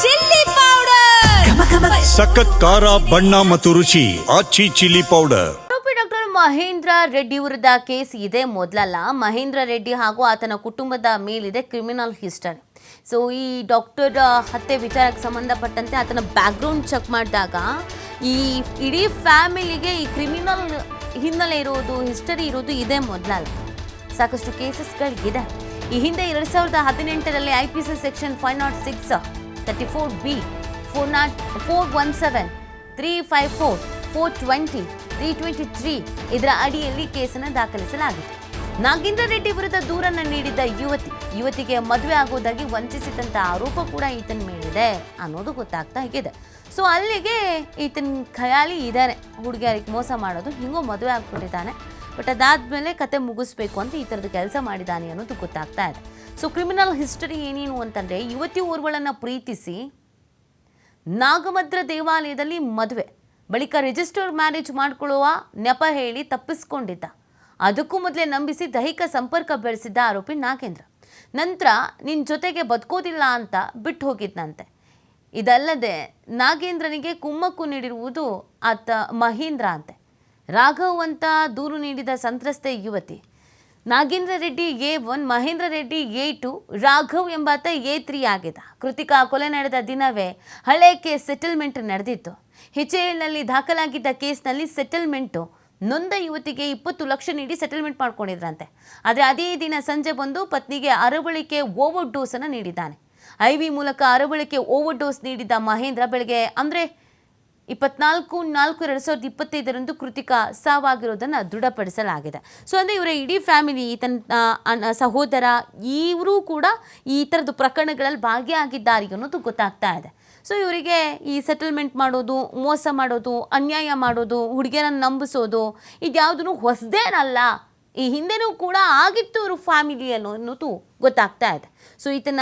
Chilli powder ಸಖತ್ ಖಾರ ಬಣ್ಣ ಮತ್ತು ರುಚಿ ಆಚಿ ಚಿಲ್ಲಿ ಪೌಡರ್. ಆರೋಪಿ ಡಾಕ್ಟರ್ ಮಹೇಂದ್ರ ರೆಡ್ಡಿ ವಿರುದ್ಧ ಕೇಸ್ ಇದೆ ಮೊದಲಲ್ಲ. ಮಹೇಂದ್ರ ರೆಡ್ಡಿ ಹಾಗೂ ಆತನ ಕುಟುಂಬದ ಮೇಲಿದೆ ಕ್ರಿಮಿನಲ್ ಹಿಸ್ಟರಿ. ಸೊ ಈ ಡಾಕ್ಟರ್ ಹತ್ಯೆ ವಿಚಾರಕ್ಕೆ ಸಂಬಂಧಪಟ್ಟಂತೆ ಆತನ ಬ್ಯಾಕ್ಗ್ರೌಂಡ್ ಚೆಕ್ ಮಾಡಿದಾಗ ಈ ಇಡೀ ಫ್ಯಾಮಿಲಿಗೆ ಈ ಕ್ರಿಮಿನಲ್ ಹಿನ್ನೆಲೆ ಇರೋದು, ಹಿಸ್ಟರಿ ಇರೋದು ಇದೇ ಮೊದಲಲ್ಲ. ಸಾಕಷ್ಟು ಕೇಸಸ್ಗಳಿದೆ. ಈ ಹಿಂದೆ 2018ರಲ್ಲಿ IPC ಸೆಕ್ಷನ್ 506, 34B, 417, 354, 420, 323 ಇದರ ಅಡಿಯಲ್ಲಿ ಕೇಸನ್ನು ದಾಖಲಿಸಲಾಗಿದೆ. ನಾಗೇಂದ್ರ ರೆಡ್ಡಿ ವಿರುದ್ಧ ದೂರನ್ನು ನೀಡಿದ್ದ ಯುವತಿಗೆ ಮದುವೆ ಆಗೋದಾಗಿ ವಂಚಿಸಿದಂಥ ಆರೋಪ ಕೂಡ ಈತನ ಮೇಲಿದೆ ಅನ್ನೋದು ಗೊತ್ತಾಗ್ತಾ ಇದೆ. ಸೊ ಅಲ್ಲಿಗೆ ಈತನ ಖಯಾಲಿ ಇದ್ದಾರೆ, ಹುಡುಗಿಯರಿಗೆ ಮೋಸ ಮಾಡೋದು, ಹಿಂಗೋ ಮದುವೆ ಆಗ್ಬಿಟ್ಟಿದ್ದಾನೆ. ಬಟ್ ಅದಾದ್ಮೇಲೆ ಕತೆ ಮುಗಿಸ್ಬೇಕು ಅಂತ ಈ ಥರದ ಕೆಲಸ ಮಾಡಿದ್ದಾನೆ ಅನ್ನೋದು ಗೊತ್ತಾಗ್ತಾ ಇದೆ. ಸೊ ಕ್ರಿಮಿನಲ್ ಹಿಸ್ಟರಿ ಏನೇನು ಅಂತಂದರೆ, ಯುವತಿ ಓರ್ವಳನ್ನು ಪ್ರೀತಿಸಿ ನಾಗಮದ್ರ ದೇವಾಲಯದಲ್ಲಿ ಮದುವೆ, ಬಳಿಕ ರಿಜಿಸ್ಟರ್ ಮ್ಯಾರೇಜ್ ಮಾಡಿಕೊಳ್ಳುವ ನೆಪ ಹೇಳಿ ತಪ್ಪಿಸ್ಕೊಂಡಿದ್ದ. ಅದಕ್ಕೂ ಮೊದಲೇ ನಂಬಿಸಿ ದೈಹಿಕ ಸಂಪರ್ಕ ಬೆಳೆಸಿದ್ದ ಆರೋಪಿ ನಾಗೇಂದ್ರ. ನಂತರ ನಿನ್ನ ಜೊತೆಗೆ ಬದುಕೋದಿಲ್ಲ ಅಂತ ಬಿಟ್ಟು ಹೋಗಿದ್ದಂತೆ. ಇದಲ್ಲದೆ ನಾಗೇಂದ್ರನಿಗೆ ಕುಮ್ಮಕ್ಕು ನೀಡಿರುವುದು ಆತ ಮಹೇಂದ್ರ ಅಂತೆ. ರಾಘವ್ ಅಂತ ದೂರು ನೀಡಿದ ಸಂತ್ರಸ್ತೆ ಯುವತಿ. ನಾಗೇಂದ್ರ ರೆಡ್ಡಿ A1, ಮಹೇಂದ್ರ ರೆಡ್ಡಿ A2, ರಾಘವ್ ಎಂಬಾತ A3 ಆಗಿದ್ದ. ಕೃತಿಕಾ ಕೊಲೆ ನಡೆದ ದಿನವೇ ಹಳೆ ಕೇಸ್ ಸೆಟಲ್ಮೆಂಟ್ ನಡೆದಿತ್ತು. HALನಲ್ಲಿ ದಾಖಲಾಗಿದ್ದ ಕೇಸ್ನಲ್ಲಿ ಸೆಟಲ್ಮೆಂಟು ನೊಂದ ಯುವತಿಗೆ 20 ಲಕ್ಷ ನೀಡಿ ಸೆಟಲ್ಮೆಂಟ್ ಮಾಡ್ಕೊಂಡಿದ್ರಂತೆ. ಆದರೆ ಅದೇ ದಿನ ಸಂಜೆ ಬಂದು ಪತ್ನಿಗೆ ಅರವಳಿಕೆ ಓವರ್ ಡೋಸನ್ನು ನೀಡಿದ್ದಾನೆ. IV ಮೂಲಕ ಅರವಳಿಕೆ ಓವರ್ ಡೋಸ್ ನೀಡಿದ್ದ ಮಹೇಂದ್ರ ಬೆಳಗ್ಗೆ ಅಂದರೆ 24/4/2025 ಕೃತಿಕಾ ಸಾವಾಗಿರೋದನ್ನು ದೃಢಪಡಿಸಲಾಗಿದೆ. ಸೊ ಅಂದರೆ ಇವರ ಇಡೀ ಫ್ಯಾಮಿಲಿ, ಈತನ ಸಹೋದರ, ಇವರು ಕೂಡ ಈ ಥರದ ಪ್ರಕರಣಗಳಲ್ಲಿ ಭಾಗಿಯಾಗಿದ್ದಾರೆ ಅನ್ನೋದು ಗೊತ್ತಾಗ್ತಾ ಇದೆ. ಸೊ ಇವರಿಗೆ ಈ ಸೆಟಲ್ಮೆಂಟ್ ಮಾಡೋದು, ಮೋಸ ಮಾಡೋದು, ಅನ್ಯಾಯ ಮಾಡೋದು, ಹುಡುಗಿಯರನ್ನು ನಂಬಿಸೋದು ಇದ್ಯಾವುದೂ ಹೊಸದೇನಲ್ಲ. ಈ ಹಿಂದೆನೂ ಕೂಡ ಆಗಿತ್ತು ಇವರು ಫ್ಯಾಮಿಲಿಯನ್ನು ಅನ್ನೋದು ಗೊತ್ತಾಗ್ತಾ ಇದೆ. ಸೊ ಈತನ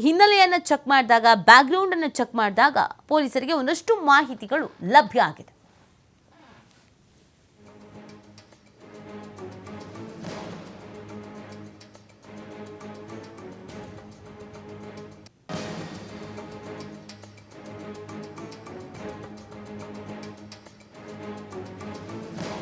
ಹಿನ್ನೆಲೆಯನ್ನು ಚೆಕ್ ಮಾಡಿದಾಗ, ಬ್ಯಾಕ್ಗ್ರೌಂಡನ್ನು ಚೆಕ್ ಮಾಡಿದಾಗ ಪೊಲೀಸರಿಗೆ ಒಂದಷ್ಟು ಮಾಹಿತಿಗಳು ಲಭ್ಯ ಆಗಿದೆ.